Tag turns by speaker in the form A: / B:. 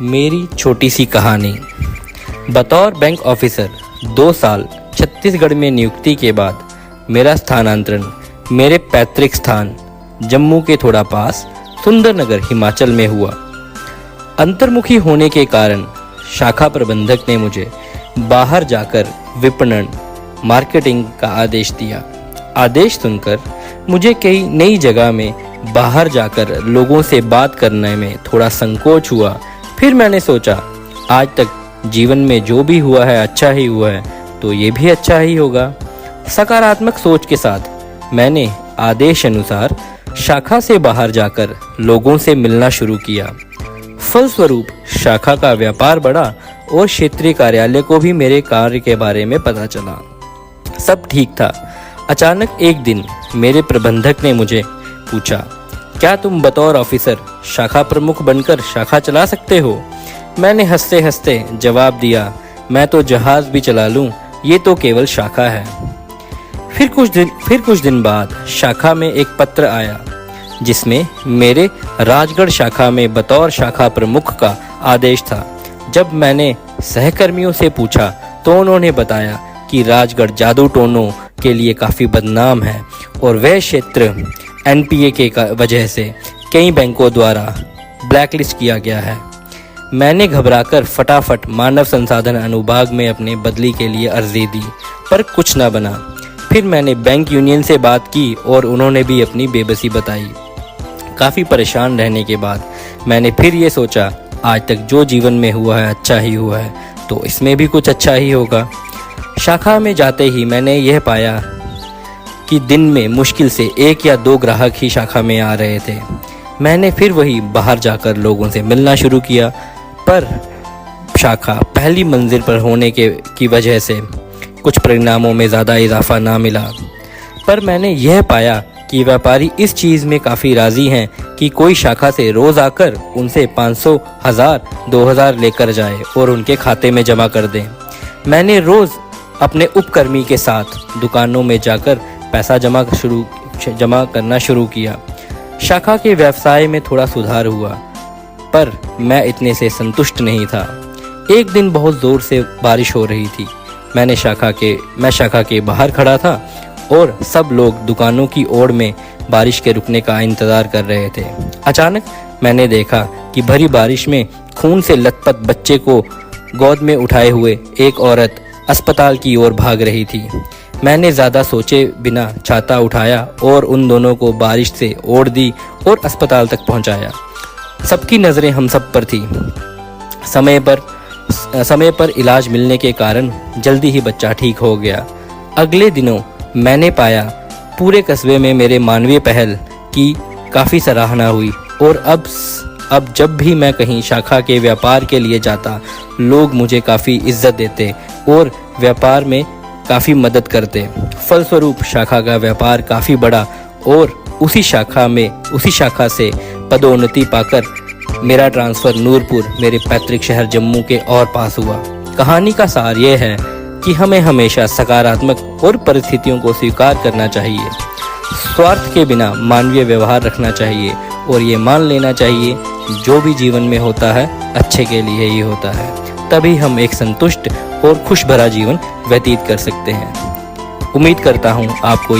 A: मेरी छोटी सी कहानी। बतौर बैंक ऑफिसर 2 साल छत्तीसगढ़ में नियुक्ति के बाद मेरा स्थानांतरण मेरे पैतृक स्थान जम्मू के थोड़ा पास सुंदरनगर हिमाचल में हुआ। अंतर्मुखी होने के कारण शाखा प्रबंधक ने मुझे बाहर जाकर विपणन मार्केटिंग का आदेश दिया। आदेश सुनकर मुझे कई नई जगह में बाहर जाकर लोगों से बात करने में थोड़ा संकोच हुआ। फिर मैंने सोचा, आज तक जीवन में जो भी हुआ है अच्छा ही हुआ है, तो ये भी अच्छा ही होगा। सकारात्मक सोच के साथ मैंने आदेश अनुसार शाखा से बाहर जाकर लोगों से मिलना शुरू किया। फलस्वरूप शाखा का व्यापार बढ़ा और क्षेत्रीय कार्यालय को भी मेरे कार्य के बारे में पता चला। सब ठीक था। अचानक एक दिन मेरे प्रबंधक ने मुझे पूछा, क्या तुम बतौर ऑफिसर शाखा प्रमुख बनकर शाखा चला सकते हो? मैंने हंसते हंसते जवाब दिया, मैं तो जहाज भी चला लूं, ये तो केवल शाखा है। फिर कुछ दिन बाद शाखा में एक पत्र आया जिसमें मेरे राजगढ़ शाखा में बतौर शाखा प्रमुख का आदेश था। जब मैंने सहकर्मियों से पूछा तो उन्होंने बताया कि राजगढ़ जादू टोनों के लिए काफ़ी बदनाम है और वह क्षेत्र एनपीए के वजह से कई बैंकों द्वारा ब्लैकलिस्ट किया गया है। मैंने घबराकर फटाफट मानव संसाधन अनुभाग में अपने बदली के लिए अर्जी दी, पर कुछ ना बना। फिर मैंने बैंक यूनियन से बात की और उन्होंने भी अपनी बेबसी बताई। काफ़ी परेशान रहने के बाद मैंने फिर ये सोचा, आज तक जो जीवन में हुआ है अच्छा ही हुआ है, तो इसमें भी कुछ अच्छा ही होगा। शाखा में जाते ही मैंने यह पाया कि दिन में मुश्किल से 1 या 2 ग्राहक ही शाखा में आ रहे थे। मैंने फिर वही बाहर जाकर लोगों से मिलना शुरू किया, पर शाखा पहली मंजिल पर होने की वजह से कुछ परिणामों में ज़्यादा इजाफा ना मिला। पर मैंने यह पाया कि व्यापारी इस चीज़ में काफ़ी राज़ी हैं कि कोई शाखा से रोज़ आकर उनसे 500, 1000, 2000 लेकर जाए और उनके खाते में जमा कर दें। मैंने रोज़ अपने उपकर्मी के साथ दुकानों में जाकर पैसा जमा करना शुरू किया। शाखा के व्यवसाय में थोड़ा सुधार हुआ, पर मैं इतने से संतुष्ट नहीं था। एक दिन बहुत ज़ोर से बारिश हो रही थी। मैं शाखा के बाहर खड़ा था और सब लोग दुकानों की ओर में बारिश के रुकने का इंतज़ार कर रहे थे। अचानक मैंने देखा कि भरी बारिश में खून से लथपथ बच्चे को गोद में उठाए हुए एक औरत अस्पताल की ओर भाग रही थी। मैंने ज़्यादा सोचे बिना छाता उठाया और उन दोनों को बारिश से ओढ़ दी और अस्पताल तक पहुंचाया। सबकी नज़रें हम सब पर थी। समय पर इलाज मिलने के कारण जल्दी ही बच्चा ठीक हो गया। अगले दिनों मैंने पाया पूरे कस्बे में मेरे मानवीय पहल की काफ़ी सराहना हुई और अब जब भी मैं कहीं शाखा के व्यापार के लिए जाता, लोग मुझे काफ़ी इज्जत देते और व्यापार में काफ़ी मदद करते। फलस्वरूप शाखा का व्यापार काफ़ी बढ़ा और उसी शाखा से पदोन्नति पाकर मेरा ट्रांसफ़र नूरपुर मेरे पैतृक शहर जम्मू के और पास हुआ। कहानी का सार यह है कि हमें हमेशा सकारात्मक और परिस्थितियों को स्वीकार करना चाहिए। स्वार्थ के बिना मानवीय व्यवहार रखना चाहिए और ये मान लेना चाहिए जो भी जीवन में होता है अच्छे के लिए ही होता है। तभी हम एक संतुष्ट और खुश भरा जीवन व्यतीत कर सकते हैं। उम्मीद करता हूँ आपको